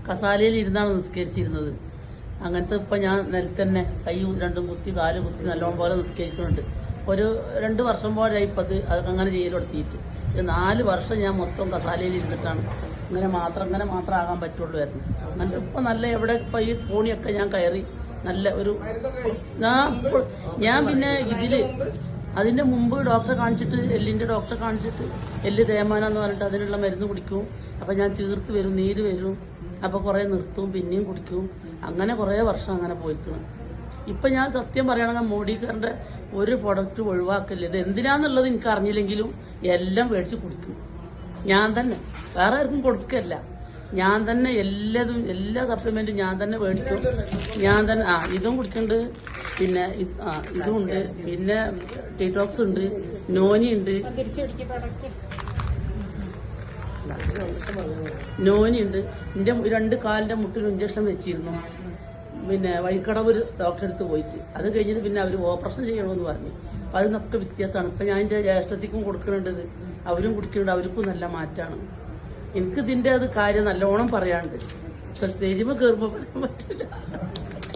കസാലയിൽ ഇരുന്നാണ് നിസ്കരിച്ചിരുന്നത്. അങ്ങനത്തെ ഇപ്പം ഞാൻ നിലത്തന്നെ കൈ രണ്ടും കുത്തി കാല് കുത്തി നല്ലോണം പോലെ നിസ്കരിക്കുന്നുണ്ട്. ഒരു 2 വർഷം പോലെ ഇപ്പം അത് അങ്ങനെ ചെയ്യലെടുത്തിട്ട് 4 വർഷം ഞാൻ മൊത്തം കസാലയിൽ ഇരുന്നിട്ടാണ് അങ്ങനെ മാത്രം ആകാൻ പറ്റുള്ളൂ. അങ്ങനെ ഇപ്പം നല്ല എവിടെ ഇപ്പം ഈ കോണിയൊക്കെ ഞാൻ കയറി നല്ല ഒരു ഞാൻ പിന്നെ അതിന്റെ മുമ്പ് ഡോക്ടറെ കാണിച്ചിട്ട് എല്ലിന്റെ ഡോക്ടറെ കാണിച്ചിട്ട് എല്ല് തേമാനെന്ന് പറഞ്ഞിട്ട് അതിനുള്ള മരുന്ന് കുടിക്കും. അപ്പം ഞാൻ ചീർത്ത് വരും, നീര് വരും. അപ്പോൾ കുറേ നിർത്തും, പിന്നെയും കുടിക്കും. അങ്ങനെ കുറേ വർഷം അങ്ങനെ പോയിക്കണം. ഇപ്പം ഞാൻ സത്യം പറയുകയാണെങ്കിൽ മോഡിക്കാരൻ്റെ ഒരു പ്രൊഡക്റ്റ് ഒഴിവാക്കില്ല. ഇത് എന്തിനാന്നുള്ളത് എനിക്ക് അറിഞ്ഞില്ലെങ്കിലും എല്ലാം മേടിച്ച് കുടിക്കും ഞാൻ തന്നെ, വേറെ ആർക്കും കൊടുക്കല്ല. ഞാൻ തന്നെ എല്ലാ സപ്ലിമെന്റും ഞാൻ തന്നെ മേടിക്കും. ഞാൻ തന്നെ ഇതും കുടിക്കുന്നുണ്ട്, പിന്നെ ഇതുമുണ്ട്, പിന്നെ ഡീടോക്സ് ഉണ്ട്, നോനി ഉണ്ട്, എൻ്റെ 2 കാലിന്റെ മുട്ടിൽ ഇഞ്ചക്ഷൻ വെച്ചിരുന്നു. പിന്നെ വഴിക്കടവ് ഒരു ഡോക്ടറെ അടുത്ത് പോയിട്ട് അത് കഴിഞ്ഞിട്ട് പിന്നെ അവർ ഓപ്പറേഷൻ ചെയ്യണമെന്ന് പറഞ്ഞു. അപ്പം അതിനൊക്കെ വ്യത്യാസമാണ്. ഇപ്പം ഞാൻ എൻ്റെ ജ്യേഷ്ഠത്തിക്കും കൊടുക്കുന്നുണ്ട്, അവരും കുടിക്കുന്നുണ്ട്, അവർക്കും നല്ല മാറ്റമാണ്. എനിക്കിതിൻ്റെ കാര്യം നല്ലോണം പറയാനുണ്ട്. പക്ഷെ സ്റ്റേജിൽ കയറുമ്പോൾ പറയാൻ പറ്റില്ല.